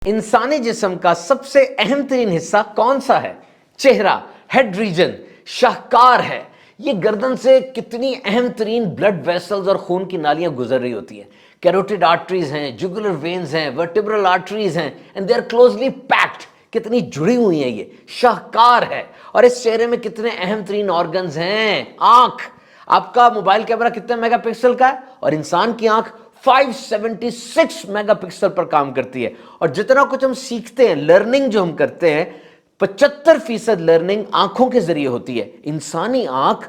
انسانی جسم کا سب سے اہم ترین حصہ کون سا ہے؟ چہرہ، ہیڈ ریجن، شاہکار ہے۔ یہ گردن سے کتنی اہم ترین بلڈ ویسلز اور خون کی نالیاں گزر رہی ہوتی ہیں۔ کیروٹیڈ آرٹریز ہیں، جگولر وینز ہیں، ورٹیبرل آرٹریز ہیں، and they are closely packed. کتنی جڑی ہوئی ہیں، یہ شاہکار ہے۔ اور اس چہرے میں کتنے اہم ترین آرگنز ہیں؟ آنکھ۔ آپ کا موبائل کیمرہ کتنے میگا پکسل کا ہے؟ اور انسان کی آنکھ 576 میگا پکسل پر کام کرتی ہے۔ اور جتنا کچھ ہم سیکھتے ہیں، لرننگ جو ہم کرتے ہیں، 75% لرننگ آنکھوں کے ذریعے ہوتی ہے۔ انسانی آنکھ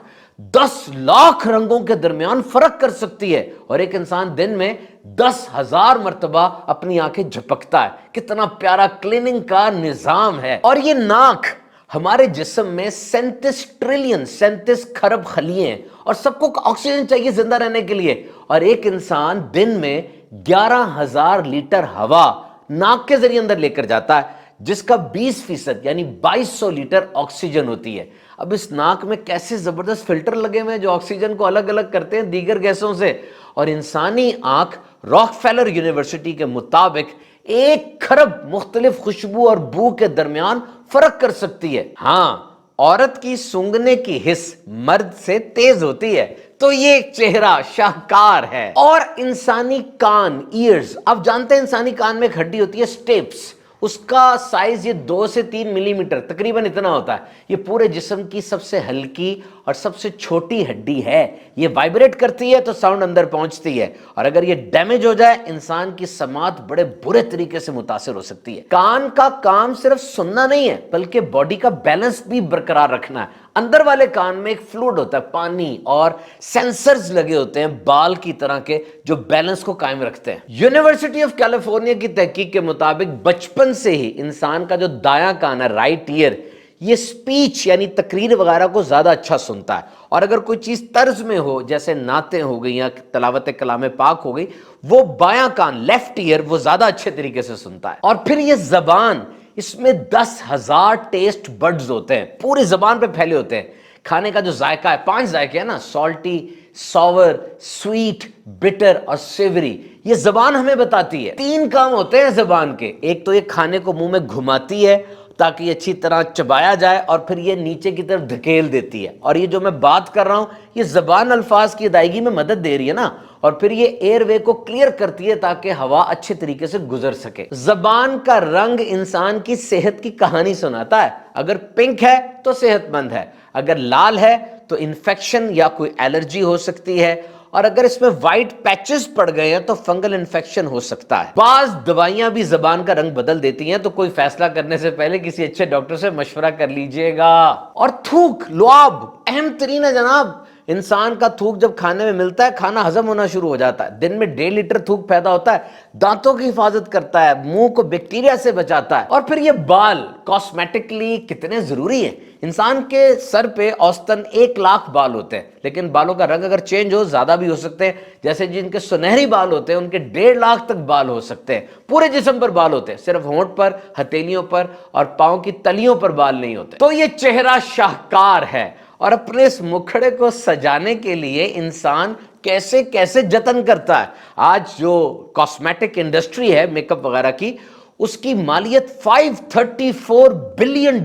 10 لاکھ رنگوں کے درمیان فرق کر سکتی ہے، اور ایک انسان دن میں 10,000 مرتبہ اپنی آنکھیں جھپکتا ہے۔ کتنا پیارا کلیننگ کا نظام ہے۔ اور یہ ناک، ہمارے جسم میں 37 کھرب خلیے ہیں، اور سب کو آکسیجن چاہیے زندہ رہنے کے لیے، اور ایک انسان دن میں 11,000 لیٹر ہوا ناک کے ذریعے اندر لے کر جاتا ہے، جس کا 20% یعنی 2200 لیٹر آکسیجن ہوتی ہے۔ اب اس ناک میں کیسے زبردست فلٹر لگے ہوئے ہیں جو آکسیجن کو الگ الگ کرتے ہیں دیگر گیسوں سے۔ اور انسانی آنکھ راک فیلر یونیورسٹی کے مطابق 1 کھرب مختلف خوشبو اور بو کے درمیان فرق کر سکتی ہے۔ ہاں، عورت کی سونگھنے کی حس مرد سے تیز ہوتی ہے، تو یہ چہرہ شاہکار ہے۔ اور انسانی کان، ایئرز، آپ جانتے ہیں انسانی کان میں ایک ہڈی ہوتی ہے اسٹیپس، اس کا سائز یہ 2 سے 3 ملی میٹر تقریباً اتنا ہوتا ہے۔ یہ پورے جسم کی سب سے ہلکی اور سب سے چھوٹی ہڈی ہے۔ یہ وائبریٹ کرتی ہے تو ساؤنڈ اندر پہنچتی ہے، اور اگر یہ ڈیمیج ہو جائے انسان کی سماعت بڑے برے طریقے سے متاثر ہو سکتی ہے۔ کان کا کام صرف سننا نہیں ہے، بلکہ باڈی کا بیلنس بھی برقرار رکھنا ہے۔ اندر والے کان میں ایک فلوئڈ ہوتا ہے، پانی، اور سینسرز لگے ہوتے ہیں بال کی طرح کے جو بیلنس کو قائم رکھتے ہیں۔ یونیورسٹی آف کیلیفورنیا کی تحقیق کے مطابق بچپن سے ہی انسان کا جو دایاں کان ہے، رائٹ ایئر، یہ سپیچ یعنی تقریر وغیرہ کو زیادہ اچھا سنتا ہے، اور اگر کوئی چیز طرز میں ہو جیسے نعتیں ہو گئی یا تلاوت کلام پاک ہو گئی، وہ بایاں کان، لیفٹ ایئر، وہ زیادہ اچھے طریقے سے سنتا ہے۔ اور پھر یہ زبان، اس میں 10,000 ٹیسٹ بڈز ہوتے ہیں، پوری زبان پہ پھیلے ہوتے ہیں۔ کھانے کا جو ذائقہ ہے، 5 ذائقے ہیں نا، سالٹی، ساور، سویٹ، بٹر اور سیوری، یہ زبان ہمیں بتاتی ہے۔ 3 کام ہوتے ہیں زبان کے، ایک تو یہ کھانے کو منہ میں گھماتی ہے تاکہ یہ اچھی طرح چبایا جائے، اور پھر یہ نیچے کی طرف دھکیل دیتی ہے، اور یہ جو میں بات کر رہا ہوں یہ زبان الفاظ کی ادائیگی میں مدد دے رہی ہے نا، اور پھر یہ ایئر وے کو کلیئر کرتی ہے تاکہ ہوا اچھے طریقے سے گزر سکے۔ زبان کا رنگ انسان کی صحت کی کہانی سناتا ہے۔ اگر پنک ہے تو صحت مند ہے، اگر لال ہے تو انفیکشن یا کوئی الرجی ہو سکتی ہے، اور اگر اس میں وائٹ پیچز پڑ گئے ہیں تو فنگل انفیکشن ہو سکتا ہے۔ بعض دوائیاں بھی زبان کا رنگ بدل دیتی ہیں، تو کوئی فیصلہ کرنے سے پہلے کسی اچھے ڈاکٹر سے مشورہ کر لیجئے گا۔ اور تھوک، لعاب اہم ترین ہے جناب۔ انسان کا تھوک جب کھانے میں ملتا ہے، کھانا ہضم ہونا شروع ہو جاتا ہے۔ دن میں 1.5 لیٹر تھوک پیدا ہوتا ہے، دانتوں کی حفاظت کرتا ہے، منہ کو بیکٹیریا سے بچاتا ہے۔ اور پھر یہ بال کاسمیٹکلی کتنے ضروری ہیں۔ انسان کے سر پہ اوسطاً 1 لاکھ بال ہوتے ہیں، لیکن بالوں کا رنگ اگر چینج ہو زیادہ بھی ہو سکتے ہیں۔ جیسے جن کے سنہری بال ہوتے ہیں ان کے 1.5 لاکھ تک بال ہو سکتے ہیں۔ پورے جسم پر بال ہوتے ہیں، صرف ہونٹ پر، ہتھیلیوں پر اور پاؤں کی تلیوں پر بال نہیں ہوتے۔ تو یہ چہرہ شاہکار ہے، اور اپنے اس مکھڑے کو سجانے کے لیے انسان کیسے کیسے جتن کرتا ہے۔ آج جو کاسمیٹک انڈسٹری ہے میک اپ وغیرہ کی، اس کی مالیت $534 بلین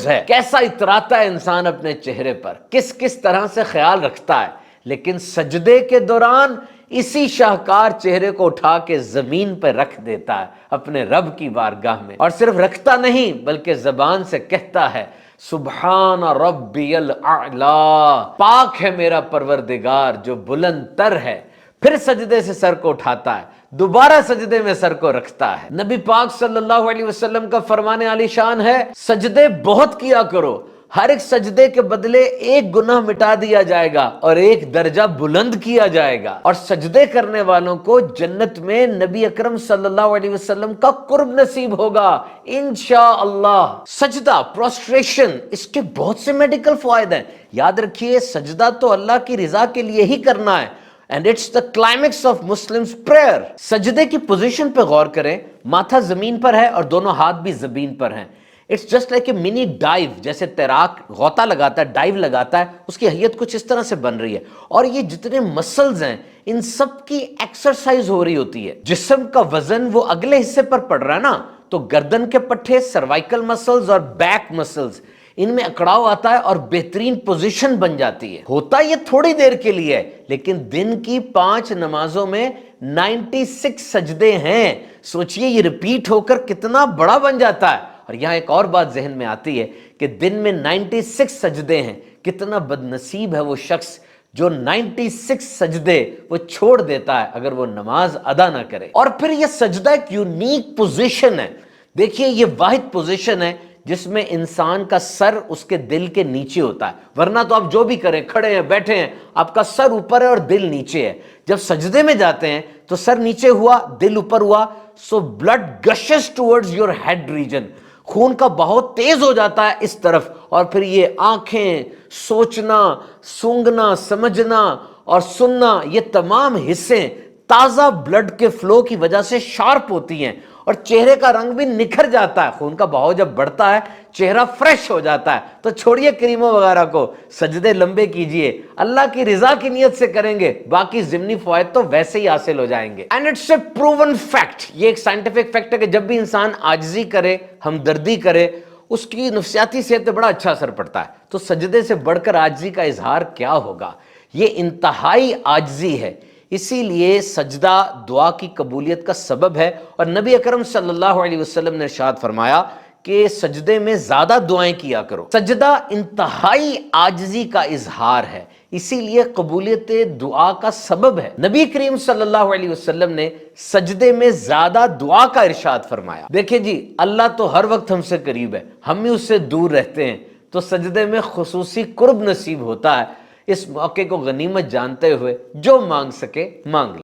ہے۔ کیسا اتراتا ہے انسان اپنے چہرے پر، کس طرح سے خیال رکھتا ہے، لیکن سجدے کے دوران اسی شاہکار چہرے کو اٹھا کے زمین پہ رکھ دیتا ہے اپنے رب کی بارگاہ میں۔ اور صرف رکھتا نہیں بلکہ زبان سے کہتا ہے، سبحان ربی الاعلی، پاک ہے میرا پروردگار جو بلند تر ہے۔ پھر سجدے سے سر کو اٹھاتا ہے، دوبارہ سجدے میں سر کو رکھتا ہے۔ نبی پاک صلی اللہ علیہ وسلم کا فرمان عالی شان ہے، سجدے بہت کیا کرو، ہر ایک سجدے کے بدلے 1 گناہ مٹا دیا جائے گا اور 1 درجہ بلند کیا جائے گا۔ اور سجدے کرنے والوں کو جنت میں نبی اکرم صلی اللہ علیہ وسلم کا قرب نصیب ہوگا انشاءاللہ۔ سجدہ، پروسٹریشن، اس کے بہت سے میڈیکل فوائد ہیں۔ یاد رکھیے، سجدہ تو اللہ کی رضا کے لیے ہی کرنا ہے، and it's the climax of Muslims prayer۔ سجدے کی پوزیشن پہ غور کریں، ماتھا زمین پر ہے اور دونوں ہاتھ بھی زمین پر ہیں۔ It's just like a mini dive, جیسے تیراک غوطہ لگاتا ہے، ڈائیو لگاتا ہے، اس کی حیت کچھ اس طرح سے بن رہی ہے۔ اور یہ جتنے مسلز ہیں ان سب کی ایکسرسائز ہو رہی ہوتی ہے۔ جسم کا وزن وہ اگلے حصے پر پڑ رہا ہے نا، تو گردن کے پٹھے، سروائکل مسلز اور بیک مسلز، ان میں اکڑاؤ آتا ہے اور بہترین پوزیشن بن جاتی ہے۔ ہوتا یہ تھوڑی دیر کے لیے ہے، لیکن دن کی 5 نمازوں میں 96 سجدے ہیں۔ سوچئے یہ ریپیٹ ہو کر کتنا بڑا بن جاتا ہے۔ اور یہاں ایک اور بات ذہن میں آتی ہے کہ دن میں 96 سجدے ہیں، کتنا بد نصیب ہے وہ شخص جو 96 سجدے وہ چھوڑ دیتا ہے اگر وہ نماز ادا نہ کرے۔ اور پھر یہ سجدہ ایک یونیک پوزیشن ہے۔ دیکھیے یہ واحد پوزیشن ہے جس میں انسان کا سر اس کے دل کے نیچے ہوتا ہے، ورنہ تو آپ جو بھی کریں، کھڑے ہیں، بیٹھے ہیں، آپ کا سر اوپر ہے اور دل نیچے ہے۔ جب سجدے میں جاتے ہیں تو سر نیچے ہوا، دل اوپر ہوا، so blood gushes towards your head region, خون کا بہت تیز ہو جاتا ہے اس طرف، اور پھر یہ آنکھیں، سوچنا، سونگھنا، سمجھنا اور سننا، یہ تمام حصے تازہ بلڈ کے فلو کی وجہ سے شارپ ہوتی ہیں، اور چہرے کا رنگ بھی نکھر جاتا ہے۔ خون کا بہاؤ جب بڑھتا ہے چہرہ فریش ہو جاتا ہے۔ تو چھوڑیے کریموں وغیرہ کو، سجدے لمبے کیجئے، اللہ کی رضا کی نیت سے کریں گے، باقی ضمنی فوائد تو ویسے ہی حاصل ہو جائیں گے۔ And it's a proven fact, یہ ایک سائنٹیفک فیکٹ ہے کہ جب بھی انسان عاجزی کرے، ہمدردی کرے، اس کی نفسیاتی صحت پہ بڑا اچھا اثر پڑتا ہے۔ تو سجدے سے بڑھ کر عاجزی کا اظہار کیا ہوگا؟ یہ انتہائی عاجزی ہے، اسی لیے سجدہ دعا کی قبولیت کا سبب ہے۔ اور نبی اکرم صلی اللہ علیہ وسلم نے ارشاد فرمایا کہ سجدے میں زیادہ دعائیں کیا کرو۔ سجدہ انتہائی عاجزی کا اظہار ہے، اسی لیے قبولیت دعا کا سبب ہے۔ نبی کریم صلی اللہ علیہ وسلم نے سجدے میں زیادہ دعا کا ارشاد فرمایا۔ دیکھیں جی، اللہ تو ہر وقت ہم سے قریب ہے، ہم ہی اس سے دور رہتے ہیں، تو سجدے میں خصوصی قرب نصیب ہوتا ہے۔ اس موقع کو غنیمت جانتے ہوئے جو مانگ سکے مانگ لے۔